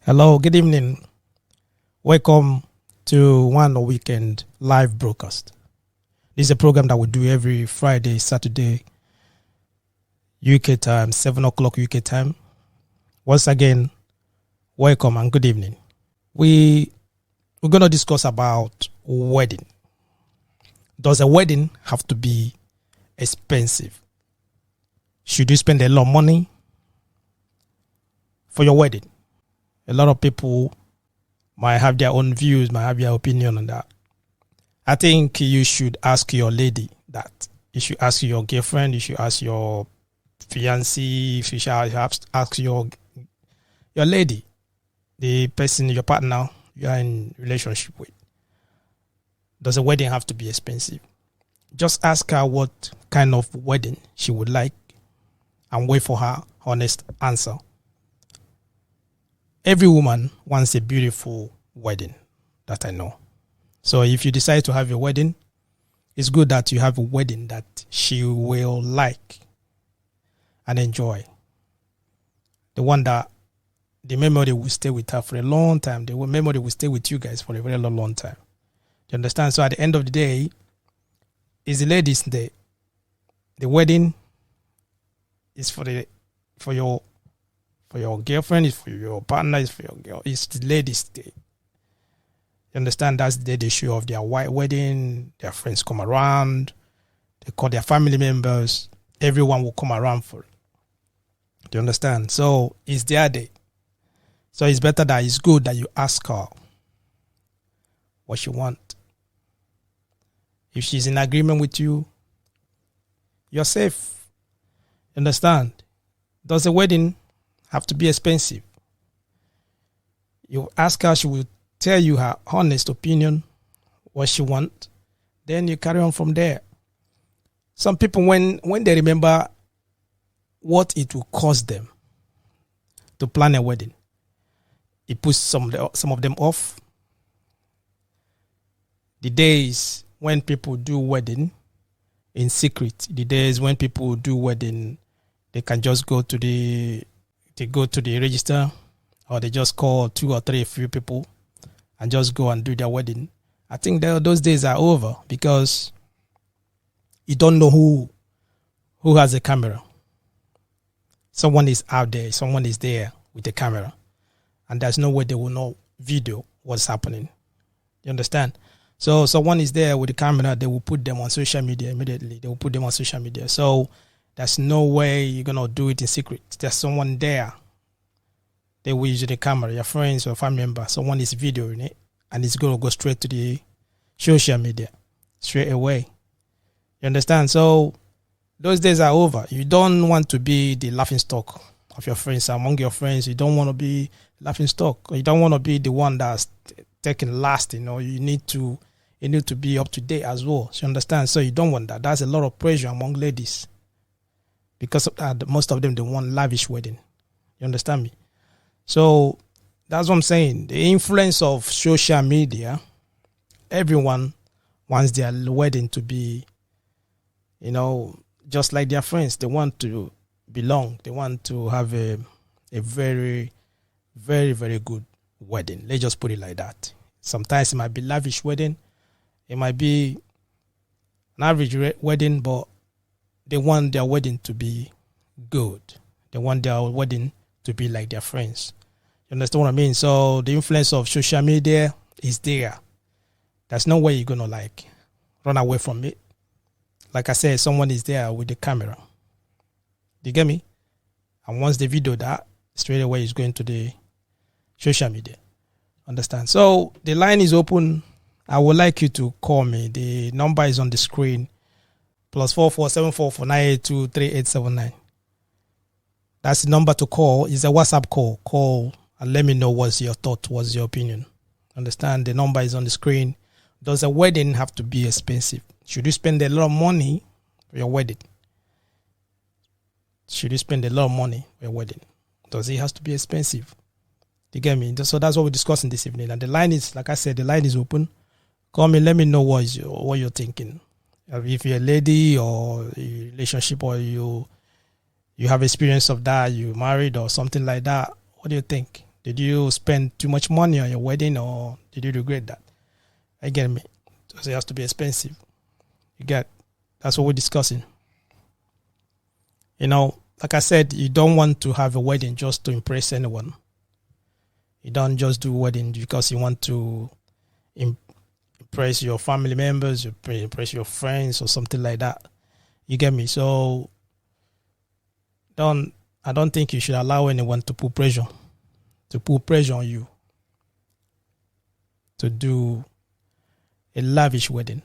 Hello, good evening. Welcome to One Weekend live broadcast. This is a program that we do every Friday, Saturday, UK time, 7 o'clock UK time. Once again, welcome and good evening. We're going to discuss about wedding. Does a wedding have to be expensive? Should you spend a lot of money for your wedding? A lot of people might have their own views, might have their opinion on that. I think you should ask your lady that. You should ask your girlfriend, you should ask your fiancé, you should ask your lady, the person, your partner you are in relationship with. Does a wedding have to be expensive? Just ask her what kind of wedding she would like and wait for her honest answer. Every woman wants a beautiful wedding, that I know. So if you decide to have a wedding, it's good that you have a wedding that she will like and enjoy. The one that the memory will stay with her for a long time. The memory will stay with you guys for a very long, long time. Do you understand? So at the end of the day, it's the ladies' day. The wedding is for your girlfriend, it's for your partner, it's for your girl. It's the ladies' day. You understand? That's the day they show off their white wedding. Their friends come around. They call their family members. Everyone will come around for it. Do you understand? So it's their day. So it's better that it's good that you ask her what she wants. If she's in agreement with you, you're safe. You understand? Does a wedding have to be expensive? You ask her, she will tell you her honest opinion, what she wants. Then you carry on from there. Some people, when they remember what it will cost them to plan a wedding, it puts some of them off. The days when people do wedding in secret, the days when people do wedding, they can just go to the register, or they just call 2 or 3 few people and just go and do their wedding. I think those days are over, because you don't know who has a camera. Someone is out there, someone is there with a camera, and there's no way they will know video what's happening. You understand? So someone is there with the camera, they will put them on social media immediately. They will put them on social media. So there's no way you're going to do it in secret. There's someone there. They will use the camera, your friends or family member. Someone is videoing it, and it's going to go straight to the social media straight away. You understand? So those days are over. You don't want to be the laughing stock of your friends. Among your friends, you don't want to be laughing stock. You don't want to be the one that's taken last. You need to be up to date as well. So you understand? So you don't want that. That's a lot of pressure among ladies. Because most of them, they want lavish wedding. You understand me? So that's what I'm saying. The influence of social media, everyone wants their wedding to be, just like their friends. They want to belong. They want to have a very, very, very good wedding. Let's just put it like that. Sometimes it might be lavish wedding. It might be an average wedding, but they want their wedding to be good. They want their wedding to be like their friends. You understand what I mean? So the influence of social media is there. There's no way you're going to run away from it. Like I said, someone is there with the camera. Do you get me? And once they video that, straight away it's going to the social media. Understand? So the line is open. I would like you to call me. The number is on the screen. +44 74 982 3879. That's the number to call. It's a WhatsApp call. Call and let me know what's your thought, what's your opinion. Understand? The number is on the screen. Does a wedding have to be expensive? Should you spend a lot of money for your wedding? Should you spend a lot of money for your wedding? Does it have to be expensive? Do you get me? So that's what we're discussing this evening. And the line is, like I said, the line is open. Call me. Let me know what you're thinking. If you're a lady or a relationship, or you have experience of that, you married or something like that, what do you think? Did you spend too much money on your wedding, or did you regret that? I get me. Because it has to be expensive. You get. That's what we're discussing. You know, like I said, you don't want to have a wedding just to impress anyone. You don't just do a wedding because you want to impress your family members, impress your friends, or something like that. You get me? So I don't think you should allow anyone to put pressure on you to do a lavish wedding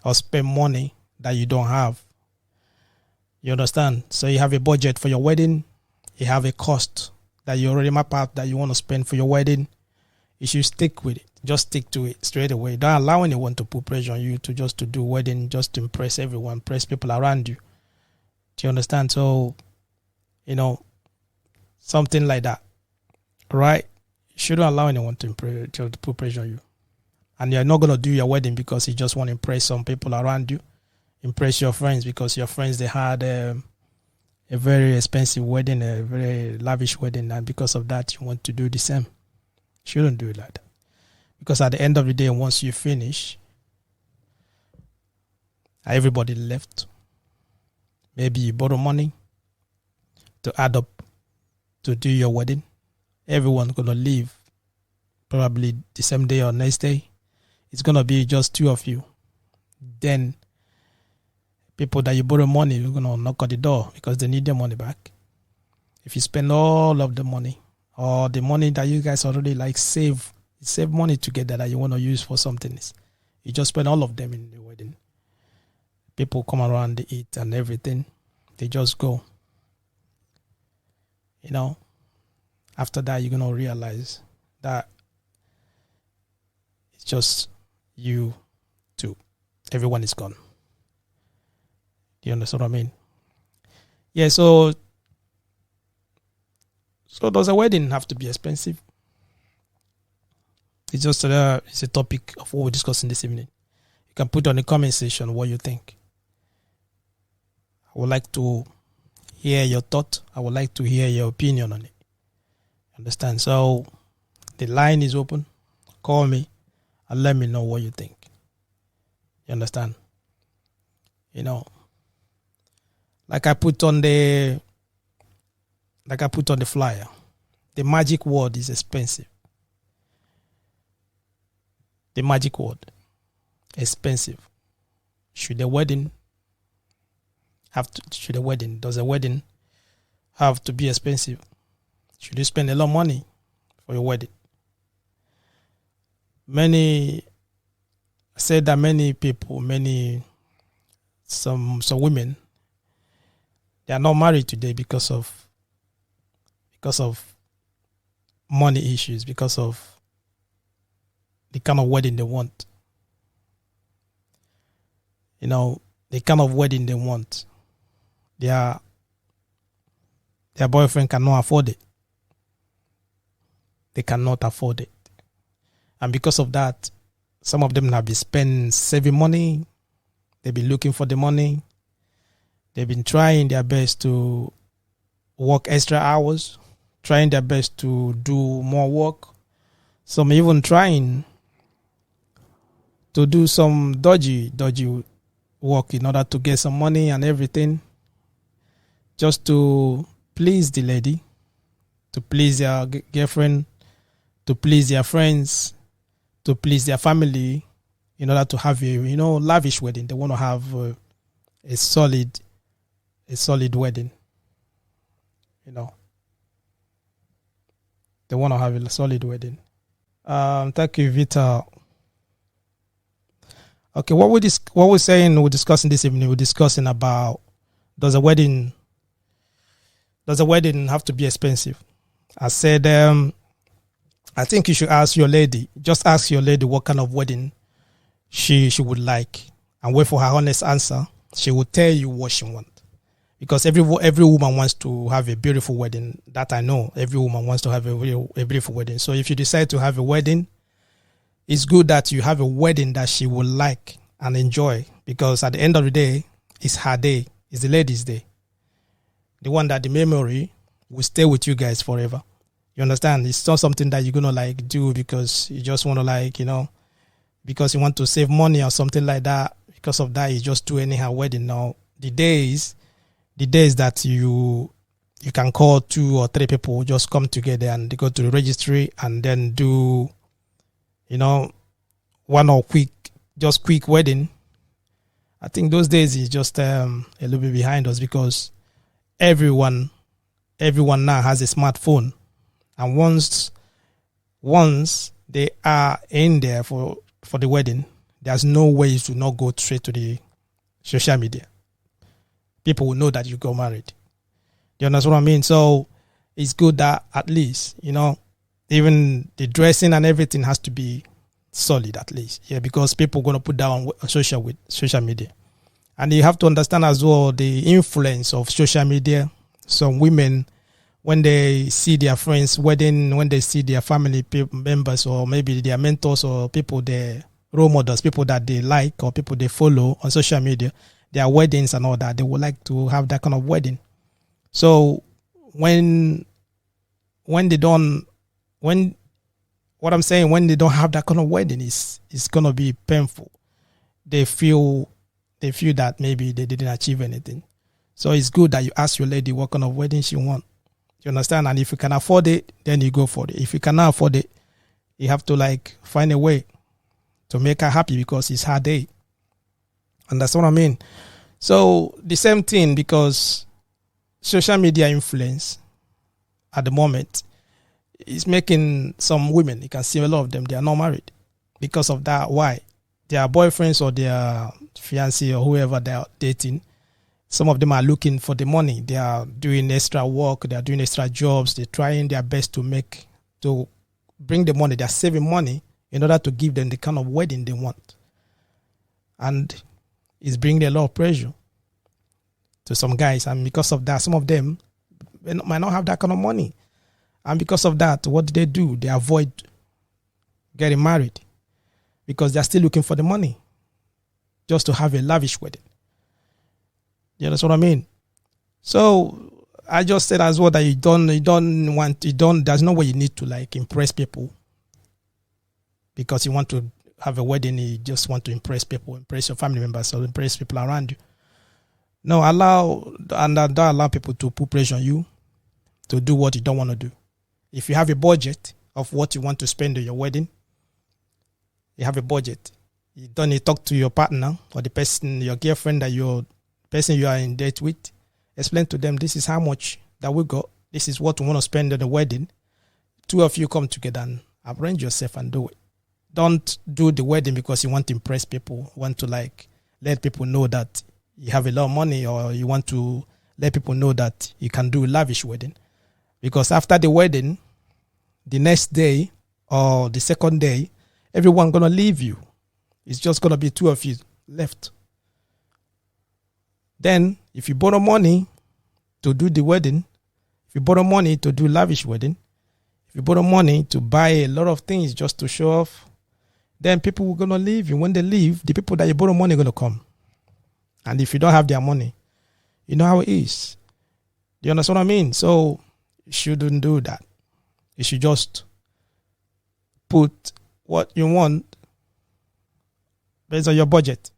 or spend money that you don't have. You understand? So you have a budget for your wedding. You have a cost that you already map out that you want to spend for your wedding. You should stick with it. Just stick to it straight away. Don't allow anyone to put pressure on you to do wedding just to impress everyone, impress people around you. Do you understand? So, you know, something like that, right? You shouldn't allow anyone to put pressure on you. And you're not going to do your wedding because you just want to impress some people around you. Impress your friends because your friends, they had a very expensive wedding, a very lavish wedding. And because of that, you want to do the same. You shouldn't do it like that. Because at the end of the day, once you finish, everybody left. Maybe you borrow money to add up to do your wedding. Everyone's going to leave probably the same day or next day. It's going to be just two of you. Then people that you borrow money, you're going to knock on the door because they need their money back. If you spend all of the money or the money that you guys already save money together that you want to use for something, you just spend all of them in the wedding. People come around, they eat and everything. They just go. You know, after that, you're going to realize that it's just you two. Everyone is gone. Do you understand what I mean? Yeah, so does a wedding have to be expensive? It's just it's a topic of what we're discussing this evening. You can put on the comment section what you think. I would like to hear your thought. I would like to hear your opinion on it. Understand? So the line is open. Call me and let me know what you think. You understand? You know, like I put on the flyer, the magic word is expensive. The magic word, expensive. Does a wedding have to be expensive? Should you spend a lot of money for your wedding? Many people, some women, they are not married today because of money issues, because of the kind of wedding they want. You know, the kind of wedding they want. Their boyfriend cannot afford it. They cannot afford it. And because of that, some of them have been saving money. They've been looking for the money. They've been trying their best to work extra hours, trying their best to do more work. Some even trying to do some dodgy work in order to get some money and everything, just to please the lady, to please their girlfriend, to please their friends, to please their family, in order to have a lavish wedding. They want to have a solid wedding. They want to have a solid wedding. Thank you, Vita. Okay, what we're discussing this evening, we're discussing about does a wedding have to be expensive? I said, I think you should ask your lady. Just ask your lady what kind of wedding she would like, and wait for her honest answer. She will tell you what she wants. Because every woman wants to have a beautiful wedding. That I know. Every woman wants to have a beautiful wedding. So if you decide to have a wedding, it's good that you have a wedding that she will like and enjoy, because at the end of the day, it's her day. It's the lady's day. The one that the memory will stay with you guys forever. You understand? It's not something that you're going to like do because you just want to like, because you want to save money or something like that. Because of that, you just do anyhow wedding. Now, the days that you can call 2 or 3 people, just come together and they go to the registry and then do, one or quick wedding. I think those days is just a little bit behind us because everyone now has a smartphone, and once they are in there for the wedding, there's no way to not go straight to the social media. People will know that you got married. Do you understand what I mean? So it's good that at least, even the dressing and everything has to be solid at least. Yeah, because people are going to put down social media. And you have to understand as well the influence of social media. Some women, when they see their friends' wedding, when they see their family members or maybe their mentors or people, their role models, people that they like or people they follow on social media, their weddings and all that, they would like to have that kind of wedding. So when they don't have that kind of wedding, it's going to be painful. They feel that maybe they didn't achieve anything. So it's good that you ask your lady what kind of wedding she wants. You understand? And if you can afford it, then you go for it. If you cannot afford it, you have to like find a way to make her happy because it's her day. And that's what I mean. So the same thing, because social media influence at the moment is making some women, you can see a lot of them, they are not married. Because of that, why? Their boyfriends or their fiancé or whoever they are dating, some of them are looking for the money. They are doing extra work. They are doing extra jobs. They're trying their best to bring the money. They're saving money in order to give them the kind of wedding they want. And it's bringing a lot of pressure to some guys. And because of that, some of them might not have that kind of money. And because of that, what do? They avoid getting married because they're still looking for the money just to have a lavish wedding. You know what I mean? So I just said as well that there's no way you need to like impress people because you want to have a wedding. You just want to impress people, impress your family members, or impress people around you. No, don't allow people to put pressure on you to do what you don't want to do. If you have a budget of what you want to spend on your wedding, you have a budget. You don't need to talk to your partner or the person, your girlfriend person you are in date with. Explain to them, this is how much that we got. This is what we want to spend on the wedding. 2 of you come together and arrange yourself and do it. Don't do the wedding because you want to impress people, want to like let people know that you have a lot of money, or you want to let people know that you can do a lavish wedding. Because after the wedding, the next day or the second day, everyone going to leave you. It's just going to be 2 of you left. Then, if you borrow money to do the wedding, if you borrow money to do lavish wedding, if you borrow money to buy a lot of things just to show off, then people are going to leave you. When they leave, the people that you borrow money are going to come. And if you don't have their money, you know how it is. Do you understand what I mean? So, you shouldn't do that. You should just put what you want based on your budget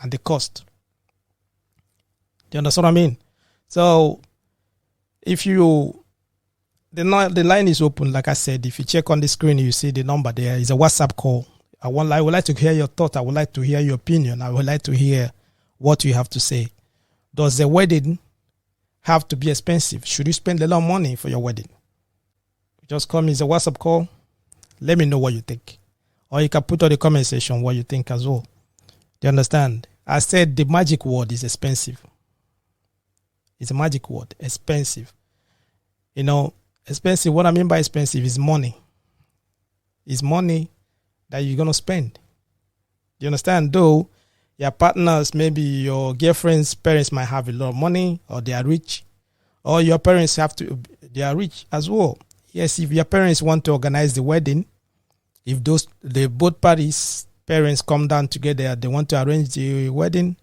and the cost. Do you understand what I mean? So, if the line is open, like I said, if you check on the screen, you see the number there. It's a WhatsApp call. I would like to hear your thought. I would like to hear your opinion. I would like to hear what you have to say. Does the wedding have to be expensive? Should you spend a lot of money for your wedding? Just call me. It's a WhatsApp call. Let me know what you think. Or you can put on the comment section what you think as well. Do you understand? I said the magic word is expensive. It's a magic word, expensive. Expensive, what I mean by expensive is money. It's money that you're going to spend. Do you understand? Though your partners, maybe your girlfriend's parents might have a lot of money, or they are rich, or your parents they are rich as well. Yes, if your parents want to organize the wedding, if both parties' parents come down together, they want to arrange the wedding,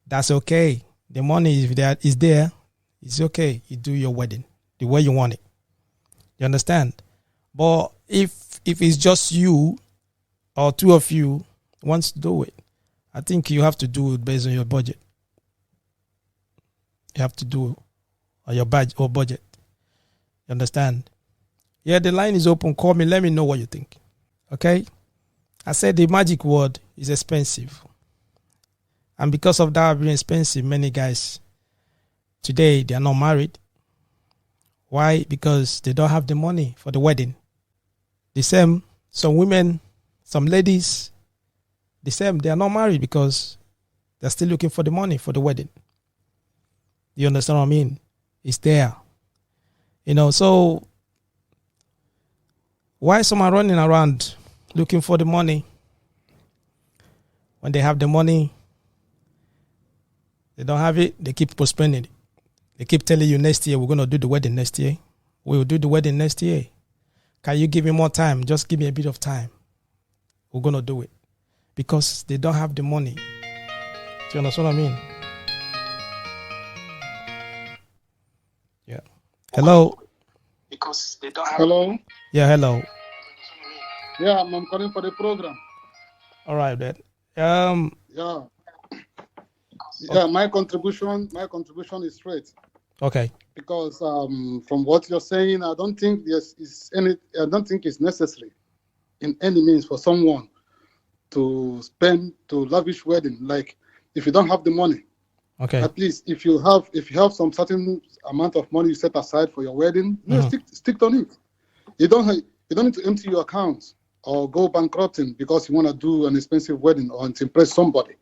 that's okay. The money is there, it's okay. You do your wedding the way you want it. You understand? But if it's just you or two of you wants to do it, I think you have to do it based on your budget. You have to do it on your budget or budget. You understand? Yeah, the line is open. Call me. Let me know what you think. Okay? I said the magic word is expensive. And because of that being expensive, many guys today, they are not married. Why? Because they don't have the money for the wedding. The same, some women, some ladies, the same, they are not married because they're still looking for the money for the wedding. You understand what I mean? It's there. So why some are running around looking for the money? When they have the money, they don't have it, they keep postponing it. They keep telling you next year, we're going to do the wedding next year. We will do the wedding next year. Can you give me more time? Just give me a bit of time. We're going to do it. Because they don't have the money. Do you understand what I mean? Yeah. Hello? Because they don't have... Hello? Yeah, hello. Yeah, I'm calling for the program. All right, then. Yeah, my contribution is straight. Okay. Because from what you're saying, I don't think it's necessary in any means for someone to lavish wedding. Like, if you don't have the money, okay, at least if you have some certain amount of money you set aside for your wedding, stick on it. You don't need to empty your accounts or go bankrupting because you want to do an expensive wedding or to impress somebody.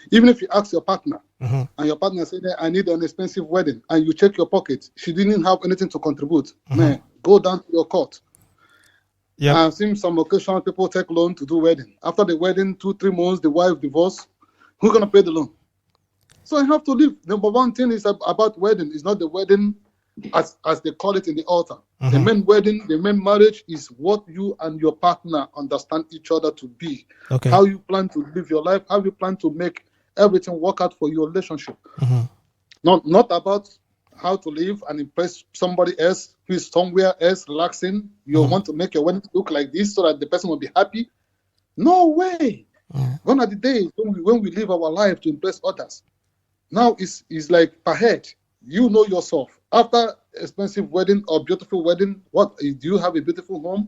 Even if you ask your partner and your partner said, I need an expensive wedding, and you check your pocket, she didn't have anything to contribute, man, go down to your court. Yeah, I've seen some occasional people take loan to do wedding. After the wedding, 2-3 months, the wife divorced. Who's going to pay the loan? So I have to leave. Number one thing is about wedding. It's not the wedding as they call it in the altar. The main wedding, the main marriage is what you and your partner understand each other to be. Okay. How you plan to live your life, how you plan to make everything work out for your relationship. Not about how to live and impress somebody else who is somewhere else relaxing. You want to make your wedding look like this so that the person will be happy. No way. Gone are the days when we live our life to impress others. Now it's like per head. You know yourself. After expensive wedding or beautiful wedding, what do you have a beautiful home?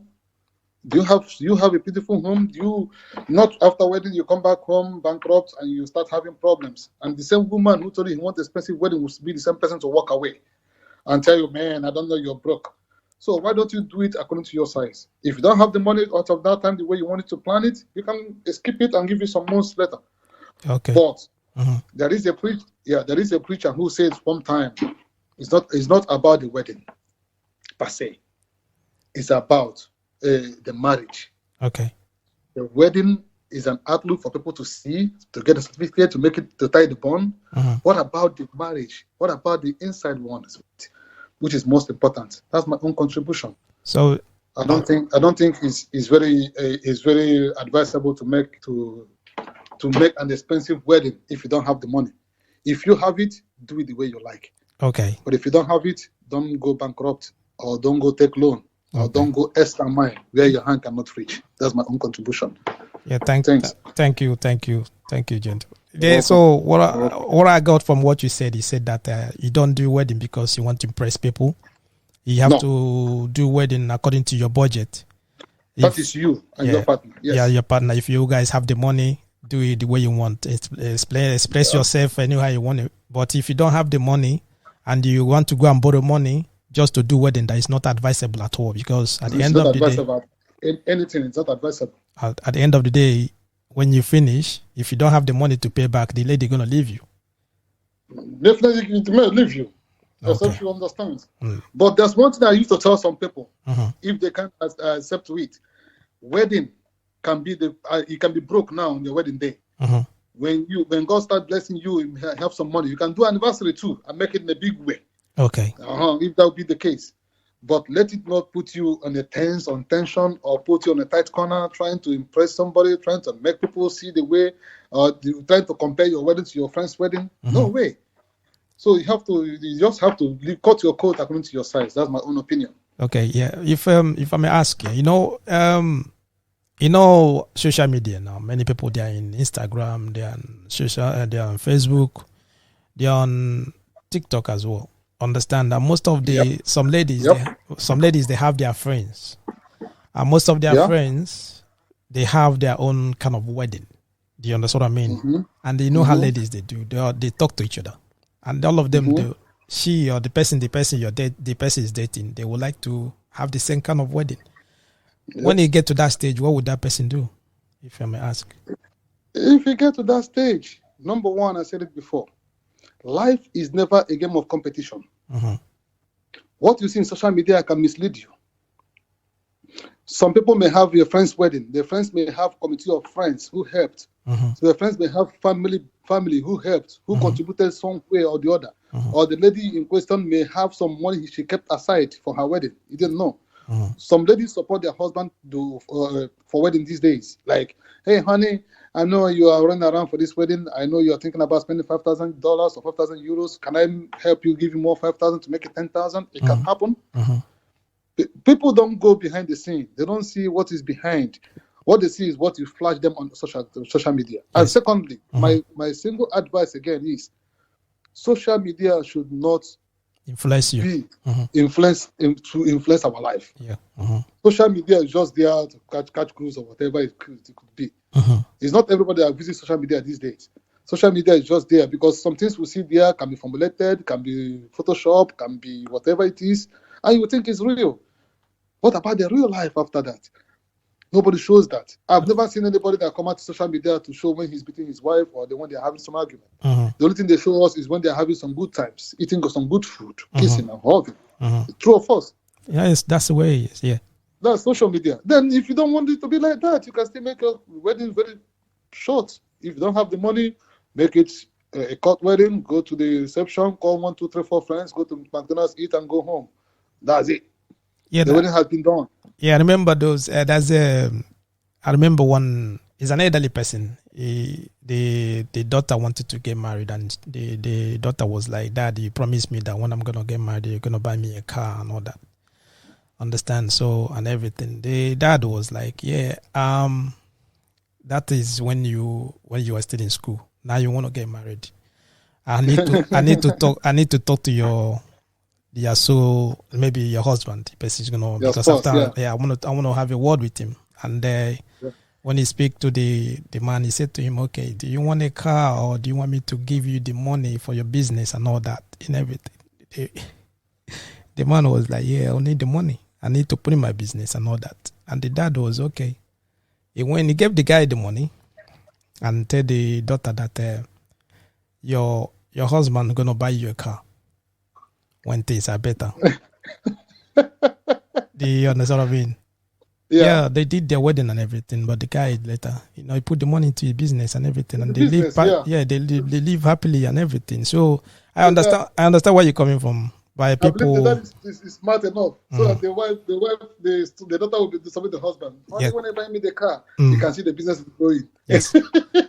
Do you have a beautiful home? Do you not after wedding you come back home bankrupt and you start having problems? And the same woman who told you he wants expensive wedding will be the same person to walk away and tell you, man, I don't know, you're broke. So why don't you do it according to your size? If you don't have the money out of that time the way you wanted to plan it, you can skip it and give you some months later. Okay. But there is a preacher who says one time, it's not about the wedding per se. It's about the marriage. Okay. The wedding is an outlook for people to see, to get a certificate, to tie the bond. What about the marriage? What about the inside one, which is most important? That's my own contribution. So I don't think it's very advisable to make an expensive wedding if you don't have the money. If you have it, do it the way you like. Okay. But if you don't have it, don't go bankrupt or don't go take loan. Or don't go extra mile where your hand cannot reach. That's my own contribution. Yeah, thank you, Gentle. So what I got from what you said, he said that you don't do wedding because you want to impress people. You have to do wedding according to your budget. That is you and your partner. Yes. Yeah, your partner. If you guys have the money, do it the way you want. Express yourself anyhow you want it. But if you don't have the money and you want to go and borrow money just to do wedding, that is not advisable at all, because at the end of the day, anything is not advisable. At the end of the day, when you finish, if you don't have the money to pay back, the lady gonna leave you. Definitely, it may leave you. That's what you understand. But there's one thing I used to tell some people: if they can't accept to it, wedding can be it can be broke now on your wedding day. When God start blessing you and have some money, you can do anniversary too and make it in a big way. Okay. If that would be the case. But let it not put you on tension or put you on a tight corner trying to impress somebody, trying to make people see the way, trying to compare your wedding to your friend's wedding. No way. So you just have to cut your coat according to your size. That's my own opinion. Okay, yeah. If I may ask you, social media now. Many people, they are in Instagram, they are on they are on Facebook, they are on TikTok as well. Understand that most of some ladies, they have their friends, and most of their friends, they have their own kind of wedding. Do you understand what I mean? Mm-hmm. And they know how ladies they do. They talk to each other, and all of them do. She or the person the person is dating, they would like to have the same kind of wedding. When you get to that stage, what would that person do, if I may ask? If you get to that stage, number one, I said it before, life is never a game of competition. What you see in social media can mislead you. Some people may have your friend's wedding. Their friends may have committee of friends who helped. So their friends may have family who helped, who contributed some way or the other. Or the lady in question may have some money she kept aside for her wedding. You didn't know. Some ladies support their husband for wedding these days. Like, hey, honey, I know you are running around for this wedding. I know you are thinking about spending $5,000 or 5,000 euros. Can I help you, give you more 5,000 to make it 10,000? It can happen. People don't go behind the scene. They don't see what is behind. What they see is what you flash them on social media. And secondly, my single advice again is social media should not influence you. To influence our life. Social media is just there to catch cruise or whatever it could be. It's not everybody that visits social media these days. Social media is just there because some things we see there can be formulated, can be Photoshop, can be whatever it is, and you think it's real. What about the real life after that? Nobody shows that. I've never seen anybody that come out to social media to show when he's beating his wife or when they're having some argument. The only thing they show us is when they're having some good times, eating some good food, kissing and hugging. True or false? Yes, that's the way it is, yeah. That's social media. Then if you don't want it to be like that, you can still make a wedding very short. If you don't have the money, make it a court wedding, go to the reception, call 1, 2, 3, 4 friends, go to McDonald's, eat and go home. That's it. Yeah, the wedding has been done. Yeah, I remember those. I remember one is an elderly person. The daughter wanted to get married, and the daughter was like, "Dad, you promised me that when I'm gonna get married, you're gonna buy me a car and all that." Understand? So and everything. The dad was like, "Yeah, that is when you were still in school. Now you want to get married. I need to talk to your." Yeah, so maybe your husband, the person is gonna, because after I want to have a word with him. And when he speak to the man, he said to him, "Okay, do you want a car or do you want me to give you the money for your business and all that and everything?" The man was like, "Yeah, I need the money. I need to put in my business and all that." And the dad was okay. When he gave the guy the money and tell the daughter that your husband is gonna buy you a car when things are better. Do you understand what I mean? Yeah, they did their wedding and everything, but the guy later, he put the money into his business and everything, and they live happily and everything. So I understand where you're coming from. By people, I believe the dad is smart enough so that the daughter will be submit the husband. Only when they buy me the car, you can see the business is growing. Yes,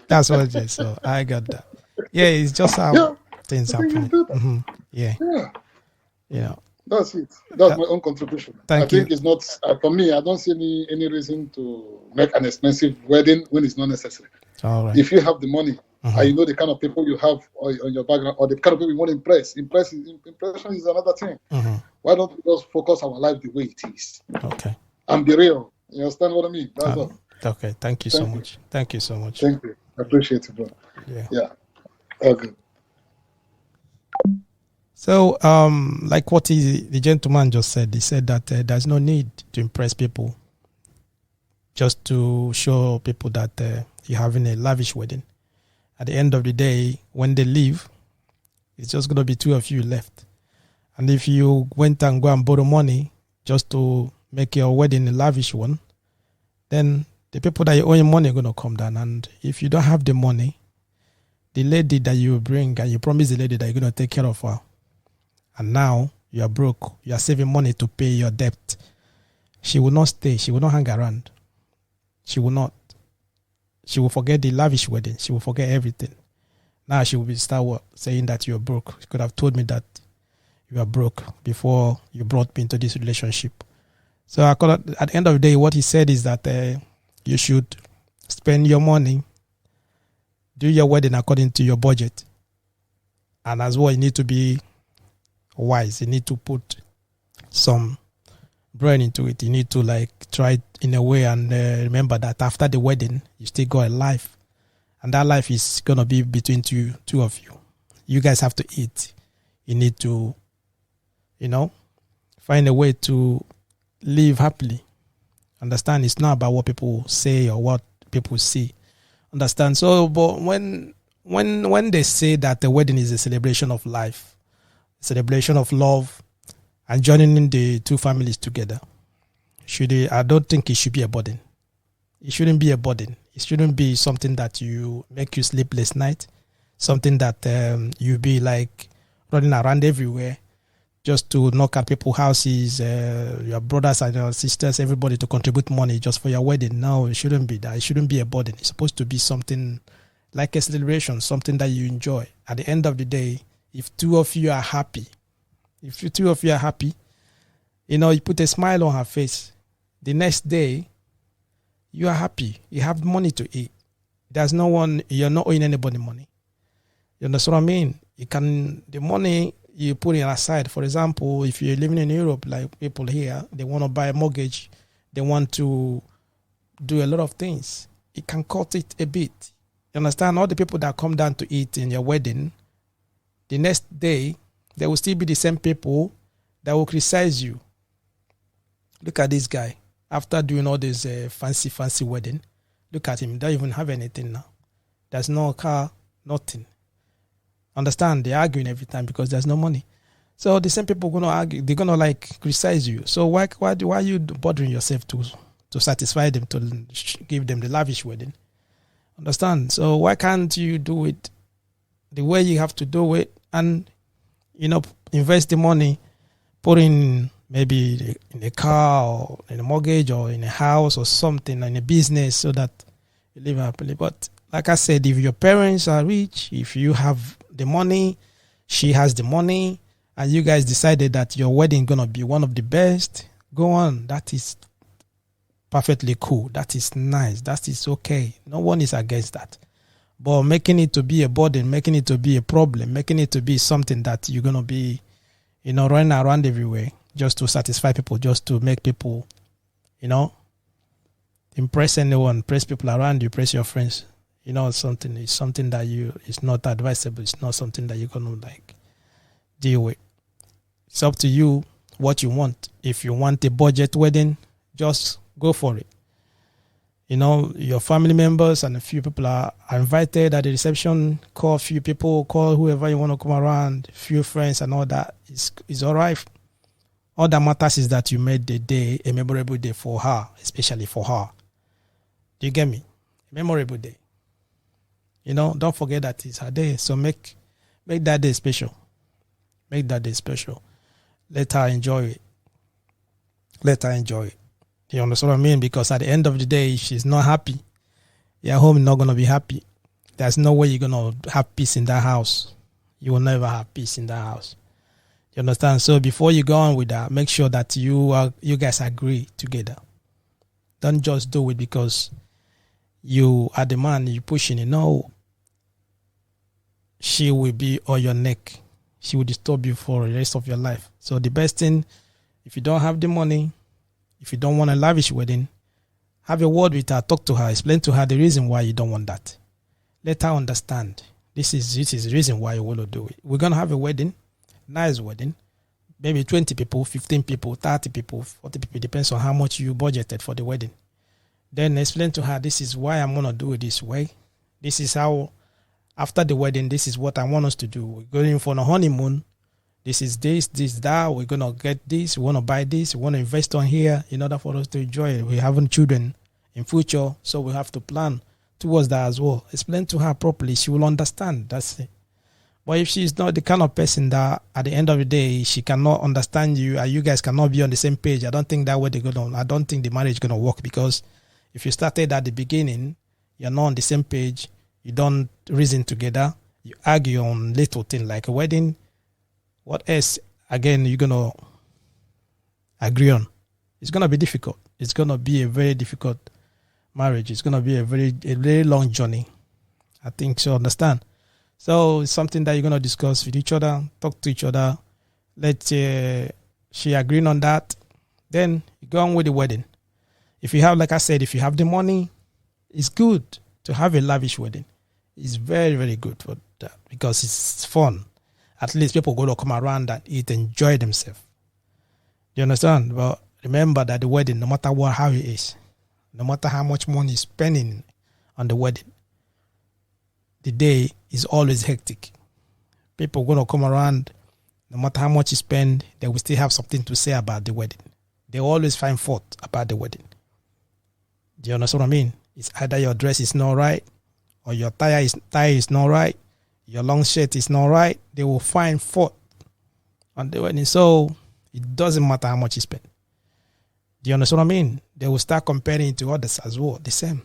that's what it is. So I got that. Yeah, it's just how things happen. Yeah. That's it. That's my own contribution. I think it's not for me. I don't see any reason to make an expensive wedding when it's not necessary. All right. If you have the money and you know the kind of people you have on your background or the kind of people you want to impress, impression is another thing. Why don't we just focus our life the way it is? Okay. And be real. You understand what I mean? That's all. Okay. Thank you so much. Thank you so much. Thank you. I appreciate it, bro. Yeah. Okay. So, like what the gentleman just said, he said that there's no need to impress people, just to show people that you're having a lavish wedding. At the end of the day, when they leave, it's just going to be two of you left. And if you went and go and borrow money just to make your wedding a lavish one, then the people that you owe money are going to come down. And if you don't have the money, the lady that you bring, and you promise the lady that you're going to take care of her, and now you are broke, you are saving money to pay your debt, she will not stay. She will not hang around. She will not. She will forget the lavish wedding. She will forget everything. Now she will start saying that you're broke. You could have told me that you are broke before you brought me into this relationship. So at the end of the day, what he said is that you should spend your money, do your wedding according to your budget. And as well, you need to be wise. You need to put some brain into it. You need to try it in a way and remember that after the wedding, you still got a life. And that life is going to be between two of you. You guys have to eat. You need to, find a way to live happily. Understand? It's not about what people say or what people see. Understand? So, but when they say that the wedding is a celebration of life, a celebration of love, and joining the two families together, I don't think it should be a burden. It shouldn't be a burden. It shouldn't be something that make you sleepless night, something that you be running around everywhere just to knock at people's houses, your brothers and your sisters, everybody to contribute money just for your wedding. No, it shouldn't be that. It shouldn't be a burden. It's supposed to be something like a celebration, something that you enjoy. At the end of the day, if two of you are happy, you put a smile on her face, the next day, you are happy. You have money to eat. There's no one, you're not owing anybody money. You understand what I mean? The money you put it aside. For example, if you're living in Europe, like people here, they want to buy a mortgage, they want to do a lot of things. It can cut it a bit. You understand? All the people that come down to eat in your wedding, the next day, there will still be the same people that will criticize you. Look at this guy. After doing all this fancy wedding, look at him. He doesn't even have anything now. There's no car, nothing. Understand? They're arguing every time because there's no money. So the same people are going to argue. They're going to criticize you. So why are you bothering yourself to satisfy them, to give them the lavish wedding? Understand? So why can't you do it the way you have to do it and, invest the money, put in maybe in a car or in a mortgage or in a house or something, in a business so that you live happily. But like I said, if your parents are rich, if you have the money, she has the money, and you guys decided that your wedding is going to be one of the best, go on. That is perfectly cool. That is nice. That is okay. No one is against that. But making it to be a burden, making it to be a problem, making it to be something that you're going to be, running around everywhere just to satisfy people, just to make people, impress anyone, impress people around you, impress your friends. It's something that it's not advisable. It's not something that you're going to deal with. It's up to you what you want. If you want a budget wedding, just go for it. Your family members and a few people are invited at the reception. Call a few people, call whoever you want to come around, a few friends and all that. It's all right. All that matters is that you made the day a memorable day for her, especially for her. Do you get me? A memorable day. Don't forget that it's her day. So make that day special. Make that day special. Let her enjoy it. You understand what I mean? Because at the end of the day, if she's not happy, your home is not going to be happy. There's no way you're going to have peace in that house. You will never have peace in that house. You understand? So before you go on with that, make sure that you guys agree together. Don't just do it because you are the man, you're pushing it. No. She will be on your neck. She will disturb you for the rest of your life. So the best thing, if you don't have the money, if you don't want a lavish wedding, have a word with her, talk to her, explain to her the reason why you don't want that. Let her understand. This is the reason why you want to do it. We're going to have a wedding, nice wedding, maybe 20 people, 15 people, 30 people, 40 people, depends on how much you budgeted for the wedding. Then explain to her, this is why I'm going to do it this way. This is how, after the wedding, this is what I want us to do. We're going for a honeymoon. This is this, that. We're going to get this. We want to buy this. We want to invest on here in order for us to enjoy it. We're having children in future, so we have to plan towards that as well. Explain to her properly. She will understand. That's it. But if she's not the kind of person that at the end of the day, she cannot understand you and you guys cannot be on the same page, I don't think that way they're going to, I don't think the marriage is going to work, because if you started at the beginning, you're not on the same page, you don't reason together, you argue on little things like a wedding. What else again you're gonna agree on. It's gonna be difficult. It's gonna be a very difficult marriage. It's gonna be a very long journey. I think so. Understand? So it's something that you're gonna discuss with each other, talk to each other. Let she agreeing on that. Then you go on with the wedding. If you have, like I said, if you have the money, it's good to have a lavish wedding. It's very, very good for that because it's fun. At least people go to come around and eat, enjoy themselves. You understand? But remember that the wedding, no matter how it is, no matter how much money you're spending on the wedding, the day is always hectic. People going to come around, no matter how much you spend, they will still have something to say about the wedding. They always find fault about the wedding. Do you understand what I mean? It's either your dress is not right, or your tie is not right, your long shirt is not right. They will find fault on the wedding. So it doesn't matter how much you spend. Do you understand what I mean? They will start comparing it to others as well, the same.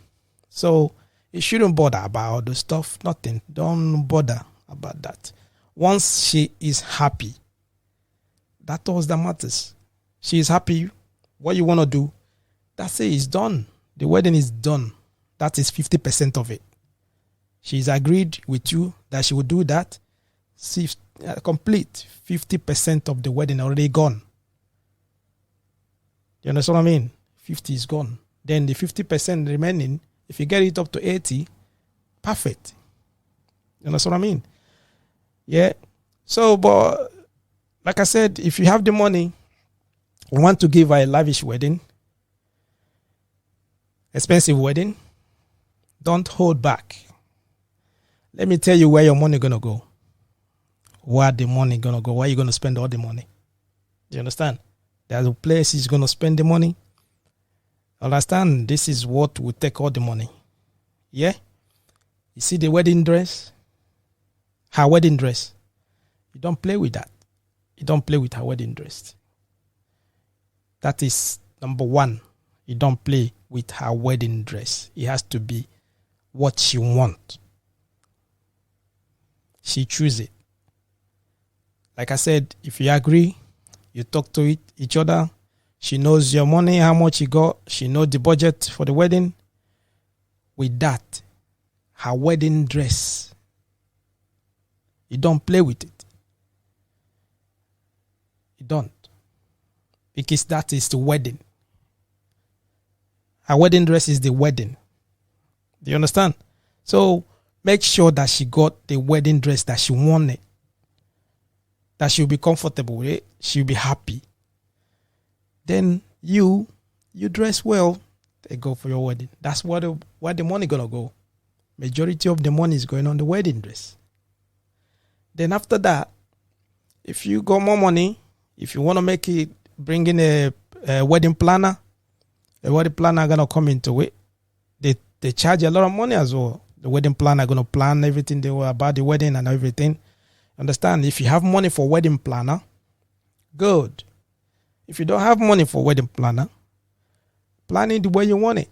So you shouldn't bother about all the stuff. Nothing. Don't bother about that. Once she is happy, that's all that matters. She is happy. What you want to do, that's it. It's done. The wedding is done. That is 50% of it. She's agreed with you that she will do that. See, complete 50% of the wedding already gone. You understand what I mean? 50 is gone. Then the 50% remaining, if you get it up to 80, perfect. You understand what I mean? Yeah. So, but like I said, if you have the money, you want to give her a lavish wedding, expensive wedding, don't hold back. Let me tell you where your money going to go. Where the money going to go. Where you going to spend all the money. Do you understand? There's a place he's going to spend the money. Understand? This is what will take all the money. Yeah? You see the wedding dress? Her wedding dress. You don't play with that. You don't play with her wedding dress. That is number one. You don't play with her wedding dress. It has to be what she wants. She chooses it. Like I said, if you agree, you talk to each other. She knows your money, how much you got. She knows the budget for the wedding. With that, her wedding dress, you don't play with it. You don't. Because that is the wedding. Her wedding dress is the wedding. Do you understand? So make sure that she got the wedding dress that she wanted. That she'll be comfortable with it. She'll be happy. Then you dress well. They go for your wedding. That's where the money gonna go. Majority of the money is going on the wedding dress. Then after that, if you got more money, if you want to make it, bring in a wedding planner. A wedding planner gonna come into it. They charge a lot of money as well. The wedding planner gonna plan everything about the wedding and everything. Understand? If you have money for wedding planner, good. If you don't have money for wedding planner, plan it the way you want it.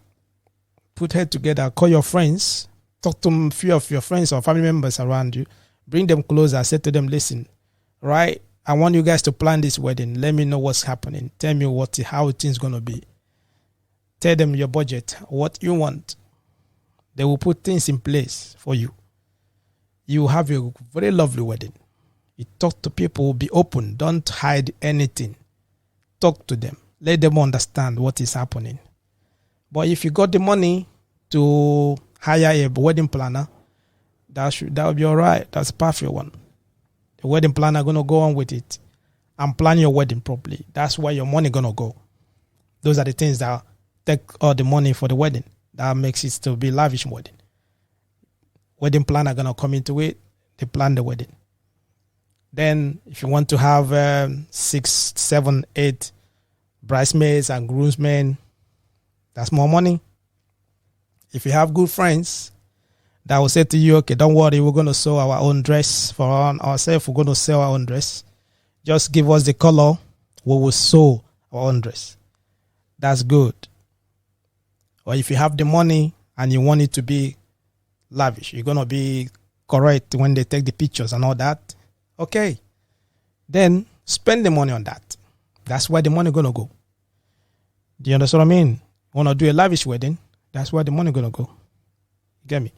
Put head together, call your friends, talk to a few of your friends or family members around you, bring them closer, say to them, listen, right, I want you guys to plan this wedding. Let me know what's happening. Tell me how things gonna be. Tell them your budget, what you want. They will put things in place for you. You have a very lovely wedding. You talk to people, be open. Don't hide anything. Talk to them. Let them understand what is happening. But if you got the money to hire a wedding planner, that will be all right. That's a perfect one. The wedding planner going to go on with it and plan your wedding properly. That's where your money going to go. Those are the things that take all the money for the wedding. That makes it to be lavish wedding. Wedding planner going to come into it. They plan the wedding. Then if you want to have 6, 7, 8 bridesmaids and groomsmen, that's more money. If you have good friends that will say to you, okay, don't worry, we're going to sew our own dress for ourselves. We're going to sell our own dress. Just give us the color. We will sew our own dress. That's good. Or if you have the money and you want it to be lavish, you're going to be correct when they take the pictures and all that. Okay. Then spend the money on that. That's where the money gonna go. Do you understand what I mean? Want to do a lavish wedding? That's where the money gonna go. You get me?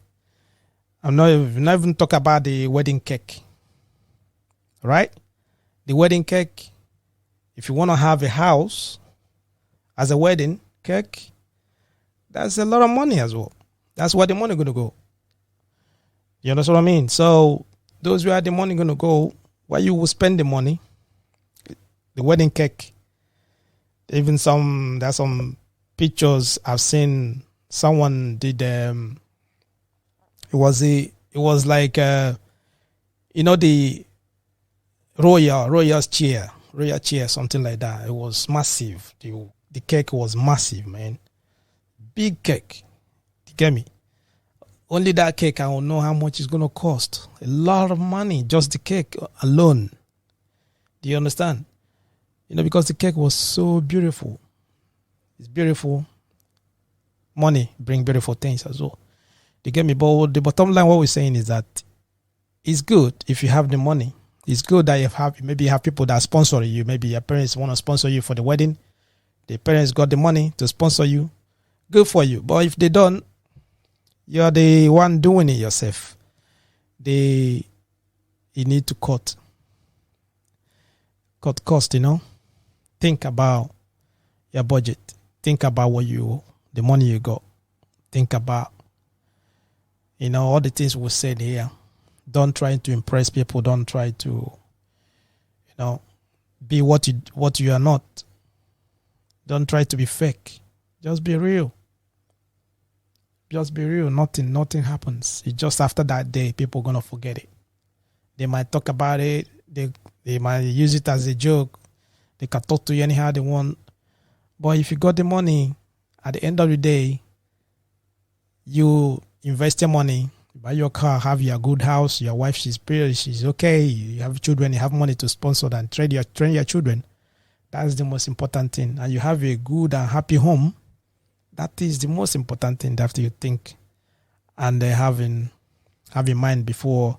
I'm not even talk about the wedding cake. Right? The wedding cake. If you want to have a house as a wedding cake, that's a lot of money as well. That's where the money gonna go. You understand what I mean? So those where the money gonna go, where you will spend the money, the wedding cake. Even there's some pictures I've seen. Someone did. It was like the royal chair, something like that. It was massive. The cake was massive, man. Big cake. You get me? Only that cake, I don't know how much it's gonna cost. A lot of money, just the cake alone. Do you understand? Because the cake was so beautiful. It's beautiful. Money bring beautiful things as well. You get me? But the bottom line, what we're saying is that it's good if you have the money. It's good that you have people that sponsor you. Maybe your parents want to sponsor you for the wedding. The parents got the money to sponsor you. Good for you. But if they don't, you're the one doing it yourself. You need to cut cost, Think about your budget. Think about the money you got. Think about, all the things we said here. Don't try to impress people. Don't try to, be what you are not. Don't try to be fake. Just be real. Just be real. Nothing happens. It's just after that day, people are going to forget it. They might talk about it. They might use it as a joke. They can talk to you anyhow they want. But if you got the money, at the end of the day, you invest your money, buy your car, have your good house, your wife, she's okay, you have children, you have money to sponsor and train your children. That's the most important thing. And you have a good and happy home. That is the most important thing that you think and have in mind before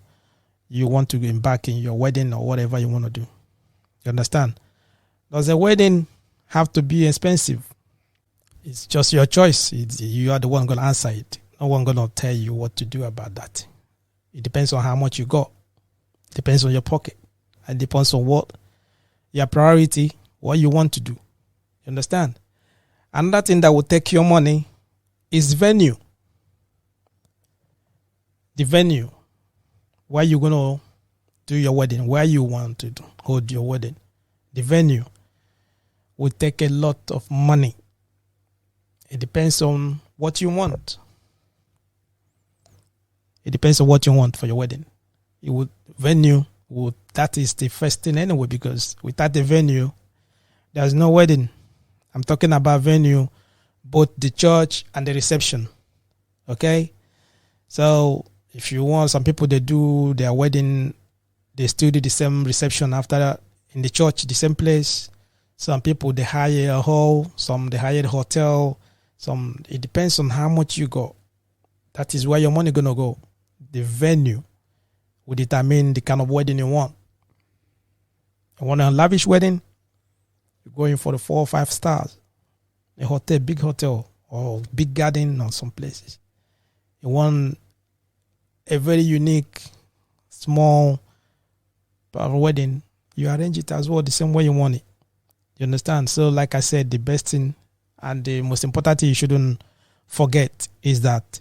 you want to embark in your wedding or whatever you want to do. You understand? Does a wedding have to be expensive? It's just your choice. You are the one going to answer it. No one going to tell you what to do about that. It depends on how much you got. It depends on your pocket. It depends on what your priority, what you want to do. You understand? Another thing that will take your money is venue. The venue. Where you going to do your wedding. Where you want to hold your wedding. The venue will take a lot of money. It depends on what you want. It depends on what you want for your wedding. That is the first thing anyway, because without the venue, there's no wedding. I'm talking about venue, both the church and the reception. Okay? So if you want, some people, they do their wedding, they still do the same reception after that in the church, the same place. Some people, they hire a hall, some they hire a hotel. It depends on how much you got. That is where your money gonna go. The venue will determine the kind of wedding you want. You want a lavish wedding? You're going for the 4 or 5 stars. A hotel, big hotel, or big garden or some places. You want a very unique, small wedding. You arrange it as well the same way you want it. You understand? So like I said, the best thing and the most important thing you shouldn't forget is that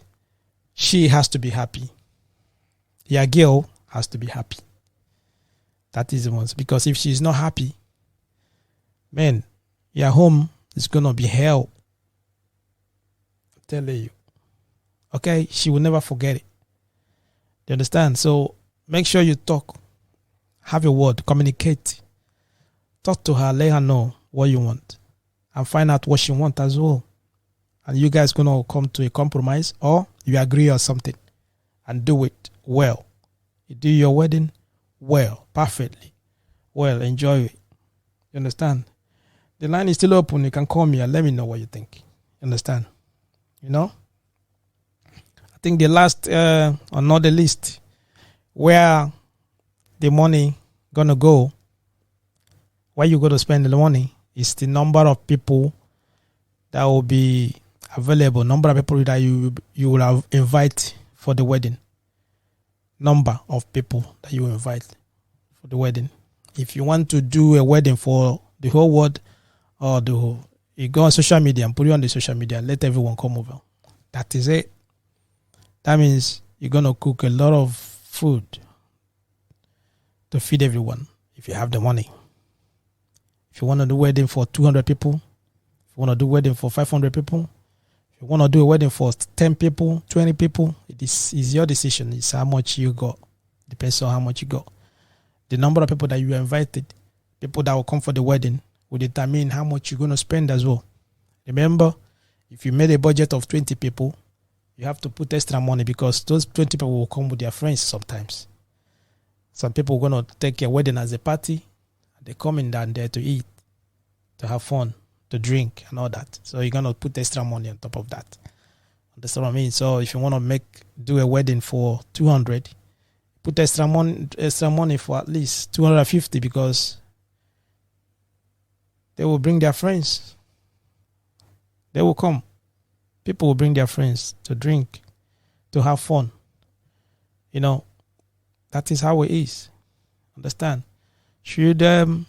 she has to be happy. Your girl has to be happy. That is the most. Because if she's not happy, man, your home is going to be hell. I'm telling you. Okay? She will never forget it. You understand? So make sure you talk. Have a word. Communicate. Talk to her. Let her know what you want. And find out what she wants as well. And you guys going to come to a compromise, or you agree on something and do it well. You do your wedding well, perfectly. Well, enjoy it. You understand? The line is still open. You can call me and let me know what you think. You understand? I think the last on the list where the money gonna go where you go to spend the money is the number of people that will be available, number of people that you will have invite for the wedding. Number of people that you invite for the wedding. If you want to do a wedding for the whole world, or you go on social media and put it on the social media and let everyone come over. That is it. That means you're going to cook a lot of food to feed everyone if you have the money. If you want to do a wedding for 200 people, if you want to do a wedding for 500 people, if you want to do a wedding for 10 people, 20 people, it is your decision. It's how much you got. Depends on how much you got. The number of people that you invited, people that will come for the wedding, will determine how much you're going to spend as well. Remember, if you made a budget of 20 people, you have to put extra money because those 20 people will come with their friends sometimes. Some people are going to take a wedding as a party. They come in down there to eat, to have fun, to drink and all that. So you're going to put extra money on top of that. Understand what I mean? So if you want to do a wedding for 200, put extra money for at least 250 because they will bring their friends. They will come. People will bring their friends to drink, to have fun. You know, that is how it is. Understand? Should you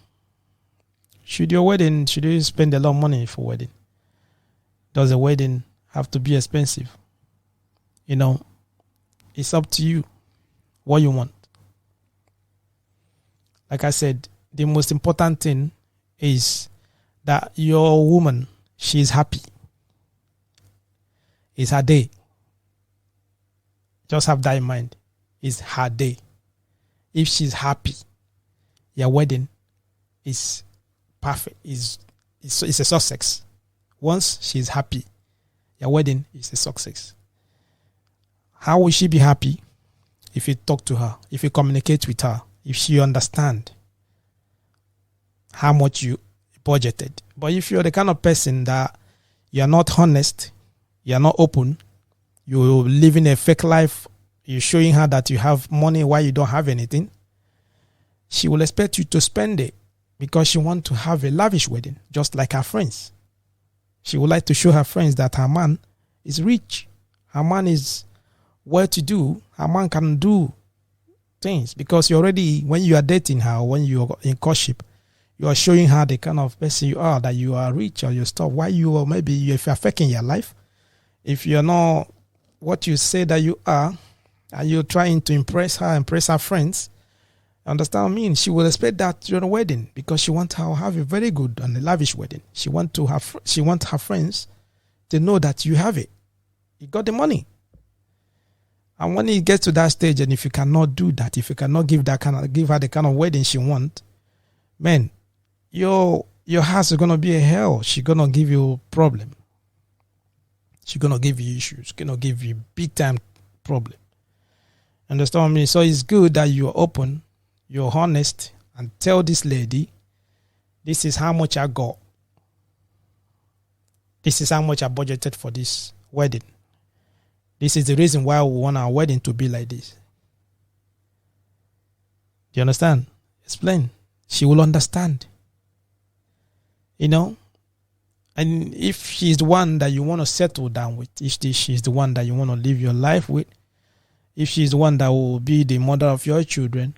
spend a lot of money for wedding? Does a wedding have to be expensive? You know, it's up to you what you want. Like I said, the most important thing is that your woman, she is happy. It's her day. Just have that in mind. It's her day. If she's happy, your wedding is perfect. It's a success. Once she's happy, your wedding is a success. How will she be happy? If you talk to her, if you communicate with her, if she understand how much you budgeted. But if you're the kind of person that you're not honest, you're not open, you're living a fake life, you're showing her that you have money while you don't have anything, she will expect you to spend it because she wants to have a lavish wedding, just like her friends. She would like to show her friends that her man is rich. Her man is well-to-do. Her man can do things because you already, when you are dating her, when you are in courtship, you are showing her the kind of person you are, that you are rich or your stuff. Why you are, maybe if you're faking your life, if you're not what you say that you are, and you're trying to impress her friends, understand what I mean? She will expect that during a wedding because she wants her to have a very good and a lavish wedding. She wants her friends to know that you have it. You got the money. And when it gets to that stage, and if you cannot do that, if you cannot give her the kind of wedding she wants, man, your house is gonna be a hell. She's gonna give you problem. She's gonna give you issues. She's gonna give you big time problem. Understand what I mean? So it's good that you're open, you're honest, and tell this lady, this is how much I got. This is how much I budgeted for this wedding. This is the reason why we want our wedding to be like this. Do you understand? Explain. She will understand. You know? And if she's the one that you want to settle down with, if she's the one that you want to live your life with, if she's the one that will be the mother of your children,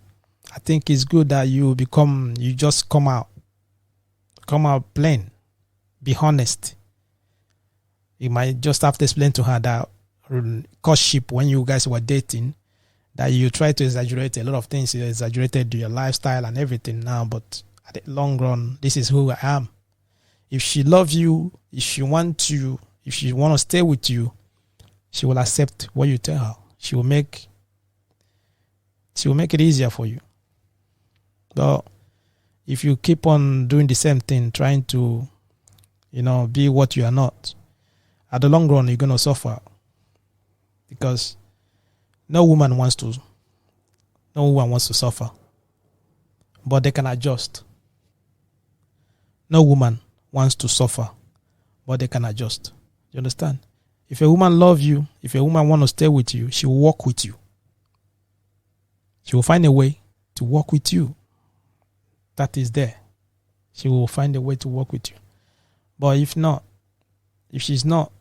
I think it's good that you just come out plain. Be honest. You might just have to explain to her that courtship, when you guys were dating, that you try to exaggerate a lot of things. You exaggerated your lifestyle and everything now, but at the long run, this is who I am. If she loves you, if she want to stay with you, she will accept what you tell her. She will make it easier for you. But if you keep on doing the same thing, trying to, be what you are not, at the long run, you're going to suffer. Because no woman wants to suffer. But they can adjust. No woman wants to suffer, but they can adjust. You understand? If a woman loves you, if a woman wants to stay with you, she will walk with you. She will find a way to walk with you. That is there. she will find a way to work with you. But if not, if she's not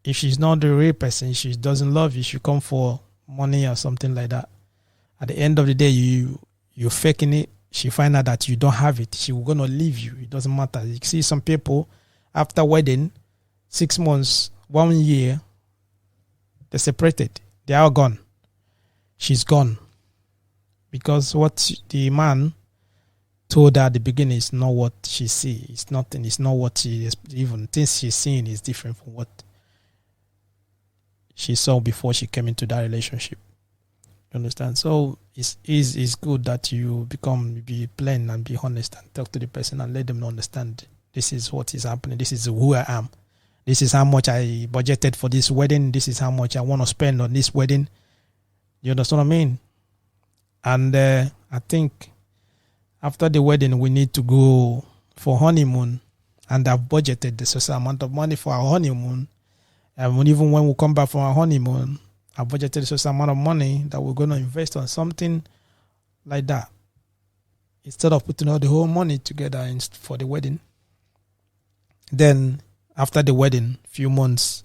the real person, she doesn't love you, she come for money or something like that. At the end of the day, you're faking it. She find out that you don't have it. She will gonna leave you. It doesn't matter. You see some people after wedding, 6 months, 1 year, they're separated. They are gone. She's gone. Because what the man told her at the beginning is not what she sees. It's nothing. It's not what she is. Even things she's seeing is different from what she saw before she came into that relationship. You understand? So it's good that you be plain and be honest and talk to the person and let them understand this is what is happening. This is who I am. This is how much I budgeted for this wedding. This is how much I want to spend on this wedding. You understand what I mean? And I think after the wedding, we need to go for honeymoon, and I've budgeted the certain amount of money for our honeymoon. And even when we come back from our honeymoon, I budgeted a certain amount of money that we're going to invest on something like that. Instead of putting all the whole money together for the wedding. Then after the wedding, few months,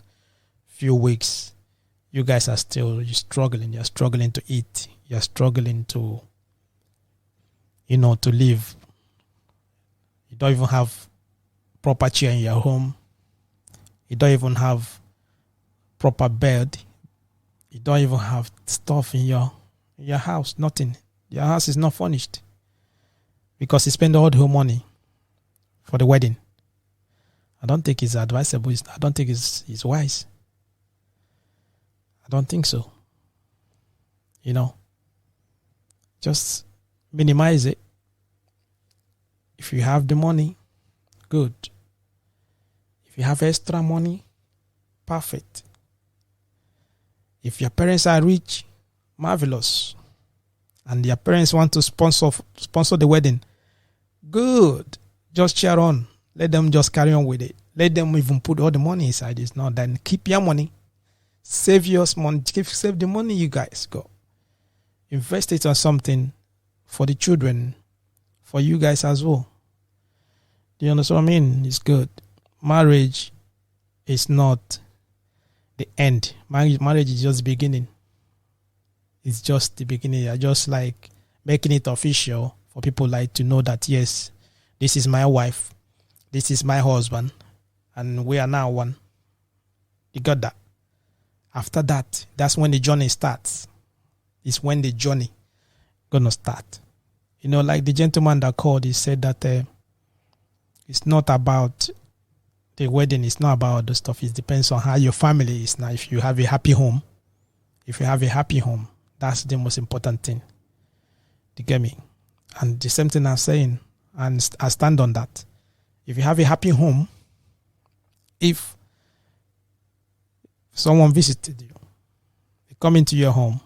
few weeks, you guys are still struggling. You're struggling to eat. You're struggling to, to live. You don't even have proper chair in your home. You don't even have proper bed. You don't even have stuff in your house. Nothing. Your house is not furnished because you spend all the whole money for the wedding. I don't think it's advisable. I don't think it's wise. I don't think so. Just minimize it. If you have the money, good. If you have extra money, perfect. If your parents are rich, marvelous. And your parents want to sponsor the wedding, good. Just cheer on. Let them just carry on with it. Let them even put all the money inside. It's not then keep your money. Save your money. Save the money you guys got. Invest it on something for the children, for you guys as well. Do you understand what I mean? It's good. Marriage is not the end. Marriage is just the beginning. It's just the beginning. I just like making it official for people like to know that yes, this is my wife, this is my husband, and we are now one. You got that? After that, that's when the journey starts. It's when the journey gonna start. Like the gentleman that called, he said that it's not about the wedding. It's not about the stuff. It depends on how your family is now. If you have a happy home, that's the most important thing. You get me? And the same thing I'm saying, and I stand on that. If you have a happy home, if someone visited you, they come into your home,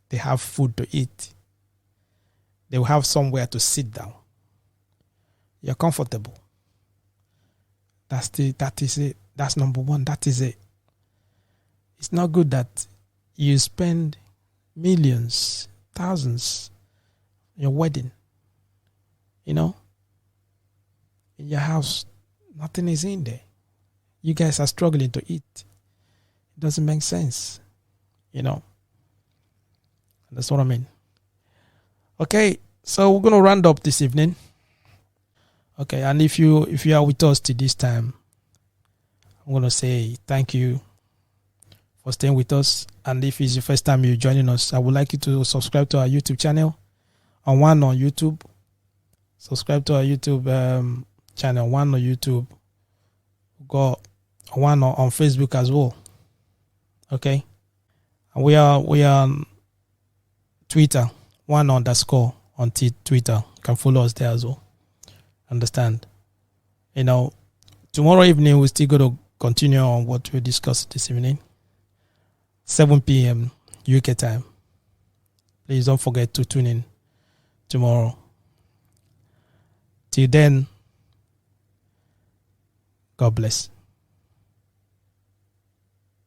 they have food to eat, they will have somewhere to sit down, you're comfortable. That is it. That's number one. That is it. It's not good that you spend millions, thousands on your wedding. In your house, nothing is in there. You guys are struggling to eat. It doesn't make sense. That's what I mean. Okay, so we're gonna round up this evening. Okay, and if you are with us till this time, I'm gonna say thank you for staying with us. And if it's your first time you're joining us, I would like you to subscribe to our YouTube channel. On YouTube. Subscribe to our YouTube channel. One on YouTube. Got one on Facebook as well. Okay, and we are on Twitter. 1_ on Twitter. You can follow us there as well. Understand? Tomorrow evening we're still going to continue on what we discussed this evening. 7 p.m. UK time. Please don't forget to tune in tomorrow. Till then, God bless.